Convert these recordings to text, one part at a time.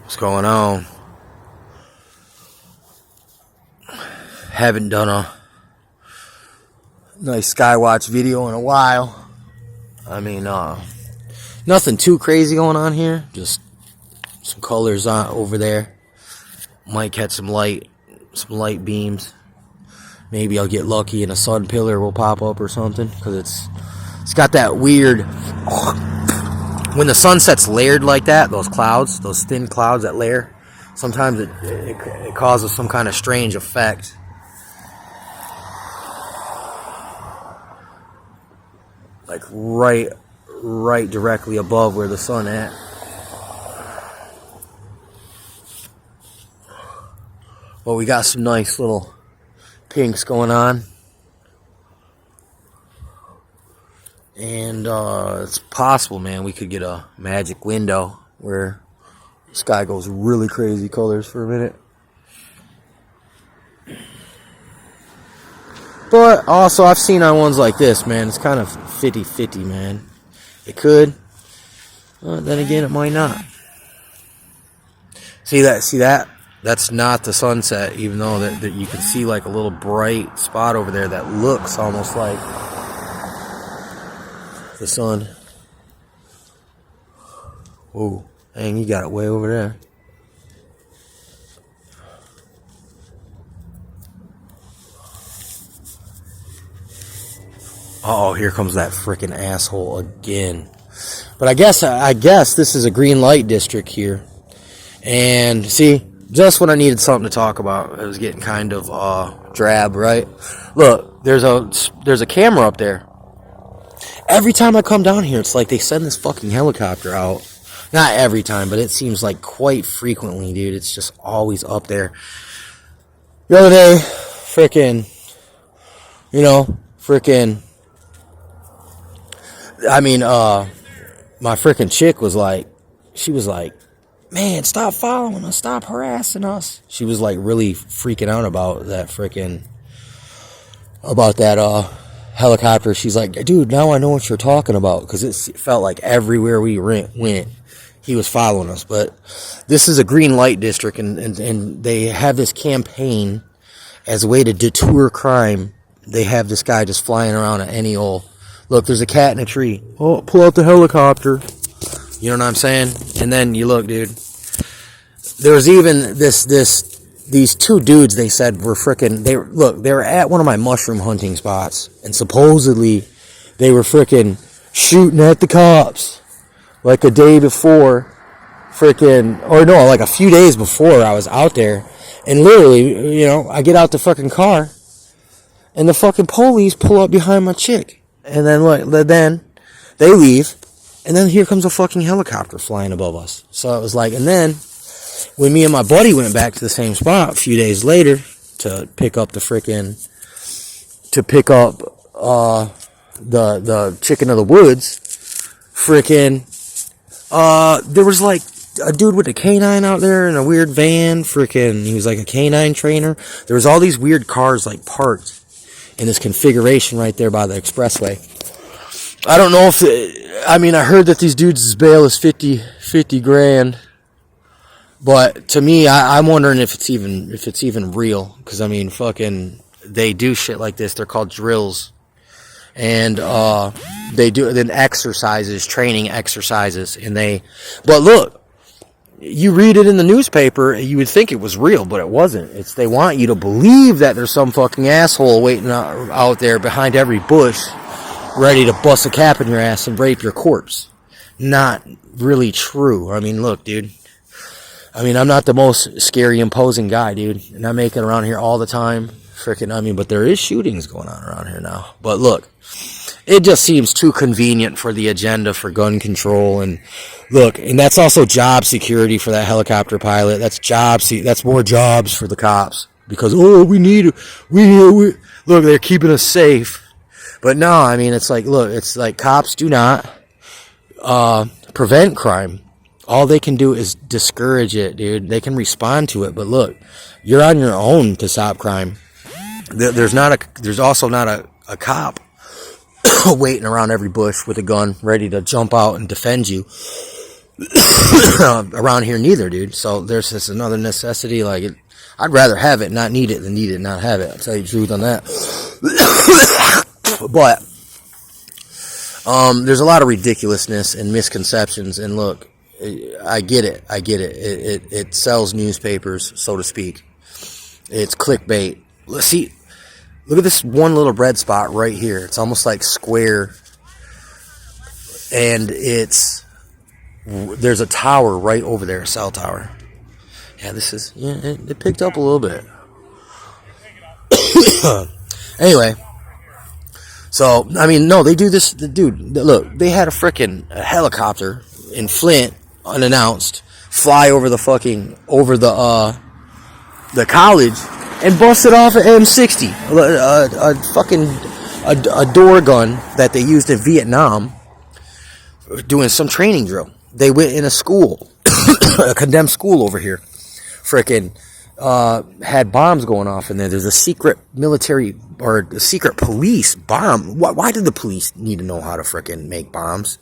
What's going on? Haven't done a nice Skywatch video in a while. I mean, nothing too crazy going on here. Just some colors on over there. Might catch some light beams. Maybe I'll get lucky and a sun pillar will pop up or something, because it's got that weird. When the sunset's layered like that, those clouds, those thin clouds that layer, sometimes it causes some kind of strange effect. Like right directly above where the sun at. Well, we got some nice little pinks going on. And it's possible, man, we could get a magic window where the sky goes really crazy colors for a minute. But also, I've seen on ones like this, man, it's kind of 50-50, man. It could. Then again, it might not. See that? That's not the sunset, even though that you can see like a little bright spot over there that looks almost like the sun. Whoa, dang, you got it way over there. Oh, here comes that freaking asshole again. But I guess this is a green light district here. And see, just when I needed something to talk about, it was getting kind of drab, right? Look, there's a camera up there. Every time I come down here, it's like they send this fucking helicopter out. Not every time, but it seems like quite frequently, dude. It's just always up there. The other day, my freaking chick was like, she was like, man, stop following us, stop harassing us. She was like really freaking out about that helicopter. She's like, dude, now I know what you're talking about, because it felt like everywhere we went, he was following us. But this is a green light district, and they have this campaign as a way to deter crime. They have this guy just flying around at any old. Look, there's a cat in a tree. Oh, pull out the helicopter. You know what I'm saying? And then you look, dude. There was even these two dudes, they said, were they were at one of my mushroom hunting spots, and supposedly they were freaking shooting at the cops like a day before, like a few days before I was out there. And literally, I get out the fucking car, and the fucking police pull up behind my chick. And then they leave, and then here comes a fucking helicopter flying above us. So it was like, and then when me and my buddy went back to the same spot a few days later to pick up the chicken of the woods, there was like a dude with a canine out there in a weird van, he was like a canine trainer. There was all these weird cars like parked in this configuration right there by the expressway. I don't know I heard that these dudes' bail is 50 grand. But to me, I'm wondering if it's even real. Because, they do shit like this. They're called drills. And they do then training exercises. But look, you read it in the newspaper, you would think it was real, but it wasn't. They want you to believe that there's some fucking asshole waiting out there behind every bush, ready to bust a cap in your ass and rape your corpse. Not really true. Look, dude. I'm not the most scary, imposing guy, dude. And I make it around here all the time. But there is shootings going on around here now. But look, it just seems too convenient for the agenda for gun control. And look, and that's also job security for that helicopter pilot. That's more jobs for the cops. Because, look, they're keeping us safe. But no, it's like cops do not prevent crime. All they can do is discourage it, dude. They can respond to it, but look, you're on your own to stop crime. There's also not a cop waiting around every bush with a gun, ready to jump out and defend you. around here neither, dude. So there's just another necessity. Like, I'd rather have it, not need it, than need it, not have it. I'll tell you the truth on that. But there's a lot of ridiculousness and misconceptions. And look, I get it. It sells newspapers, so to speak. It's clickbait. See, look at this one little red spot right here. It's almost like square, and there's a tower right over there, a cell tower. Yeah, it picked up a little bit. Anyway, so, I mean, no, they do this, dude, look, they had a freaking helicopter in Flint, unannounced, fly over the college, and busted off an M60, a door gun that they used in Vietnam, doing some training drill. They went in a school, a condemned school over here, frickin' had bombs going off in there. There's a secret military or a secret police bomb. Why did the police need to know how to frickin' make bombs?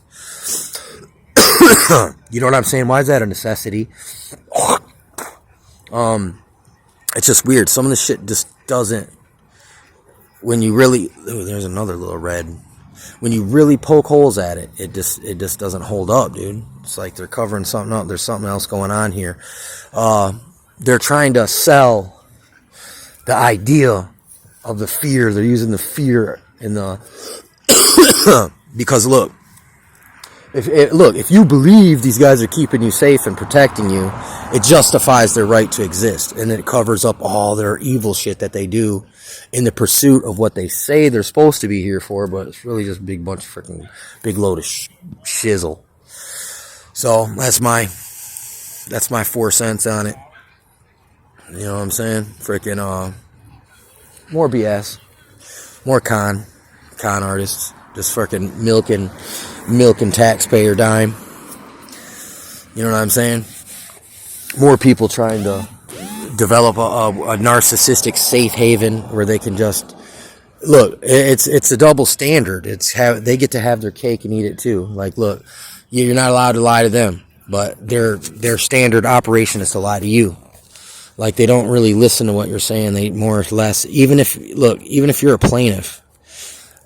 You know what I'm saying? Why is that a necessity? It's just weird. Some of the shit just doesn't. When you really, there's another little red. When you really poke holes at it, it just doesn't hold up, dude. It's like they're covering something up. There's something else going on here. They're trying to sell the idea of the fear. They're using the fear in the because look, if you believe these guys are keeping you safe and protecting you, it justifies their right to exist, and it covers up all their evil shit that they do in the pursuit of what they say they're supposed to be here for, but it's really just a big bunch of freaking big load of shizzle. So that's my 4 cents on it. You know what I'm saying? Freaking more BS, more con artists, just freaking milking taxpayer dime. You know what I'm saying? More people trying to develop a narcissistic safe haven where they can just look. It's a double standard. They get to have their cake and eat it too. Like, look, you're not allowed to lie to them, but their standard operation is to lie to you. Like, they don't really listen to what you're saying. They more or less, even if you're a plaintiff,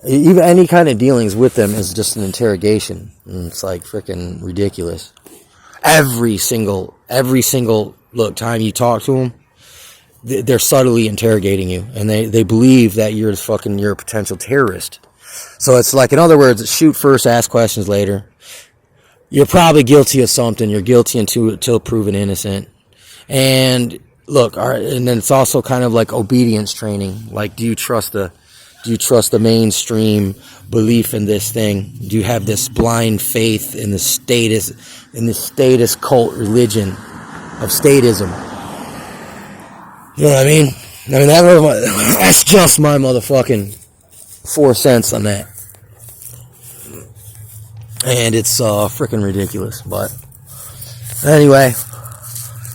even any kind of dealings with them is just an interrogation. And it's like freaking ridiculous. Every single time you talk to them, they're subtly interrogating you, and they believe that you're a potential terrorist. So it's like, in other words, shoot first, ask questions later. You're probably guilty of something. You're guilty until proven innocent. And look, and then it's also kind of like obedience training. Like, do you trust the mainstream belief in this thing? Do you have this blind faith in the status cult religion of statism? You know what I mean? That's just my motherfucking 4 cents on that. And it's freaking ridiculous. But anyway,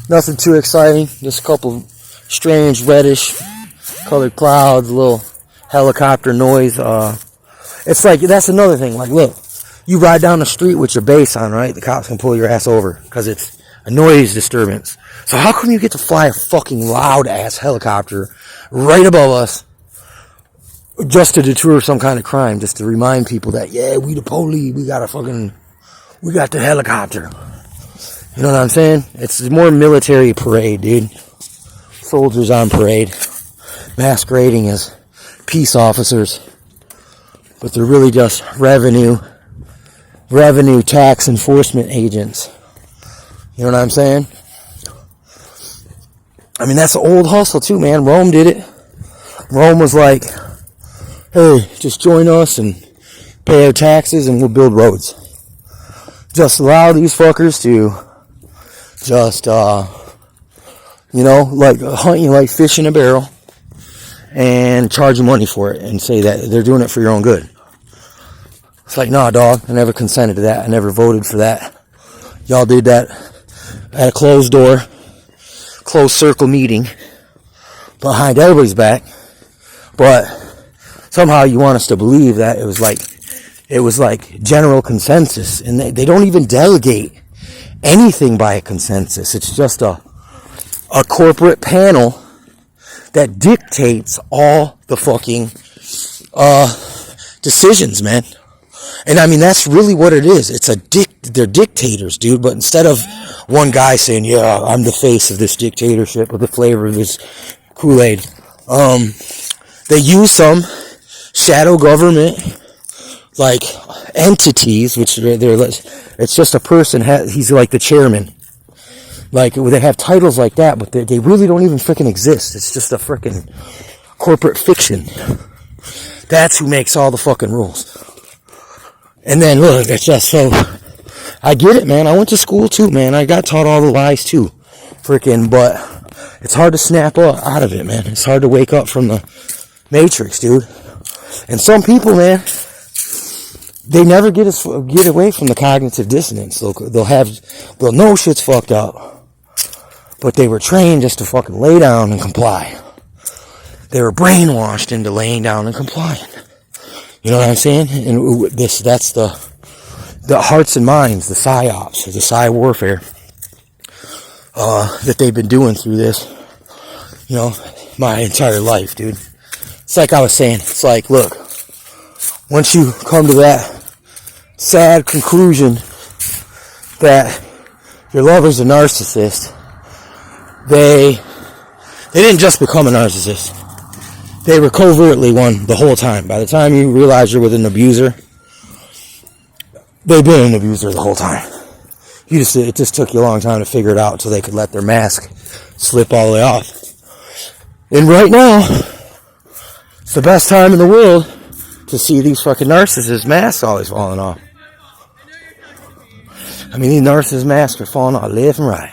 nothing too exciting. Just a couple strange reddish colored clouds, a little helicopter noise. It's like, that's another thing. Like, look, you ride down the street with your bass on, right? The cops can pull your ass over because it's a noise disturbance. So how come you get to fly a fucking loud ass helicopter right above us just to deter some kind of crime, just to remind people that, yeah, we the police, we got the helicopter. You know what I'm saying? It's more military parade, dude. Soldiers on parade, masquerading as peace officers, but they're really just revenue tax enforcement agents. You know what I'm saying? I mean, that's the old hustle too, man. Rome did it. Rome was like, hey, just join us and pay our taxes and we'll build roads. Just allow these fuckers to just, like hunt you like fish in a barrel and charge you money for it and say that they're doing it for your own good. It's like, nah, dog, I never consented to that. I never voted for that. Y'all did that at a closed door, closed circle meeting behind everybody's back. But somehow you want us to believe that it was like general consensus, and they don't even delegate anything by a consensus. It's just a corporate panel that dictates all the fucking decisions, man. And I mean, that's really what it is. It's they're dictators, dude. But instead of one guy saying, yeah, I'm the face of this dictatorship or the flavor of this Kool-Aid, they use some shadow government like entities, which it's just a person. He's like the chairman. Like, they have titles like that, but they really don't even freaking exist. It's just a freaking corporate fiction. That's who makes all the fucking rules. And then, look, it's just so... I get it, man. I went to school, too, man. I got taught all the lies, too. Freaking, but it's hard to snap out of it, man. It's hard to wake up from the Matrix, dude. And some people, man, they never get away from the cognitive dissonance. They'll know shit's fucked up. But they were trained just to fucking lay down and comply. They were brainwashed into laying down and complying. You know what I'm saying? And that's the hearts and minds, the psyops, the psy warfare that they've been doing through this, you know, my entire life, dude. It's like I was saying. It's like, look, once you come to that sad conclusion that your lover's a narcissist, they didn't just become a narcissist. They were covertly one the whole time. By the time you realize you're with an abuser, they've been an abuser the whole time. It just took you a long time to figure it out until they could let their mask slip all the way off. And right now, it's the best time in the world to see these fucking narcissist masks always falling off. I mean, these narcissist masks are falling off left and right.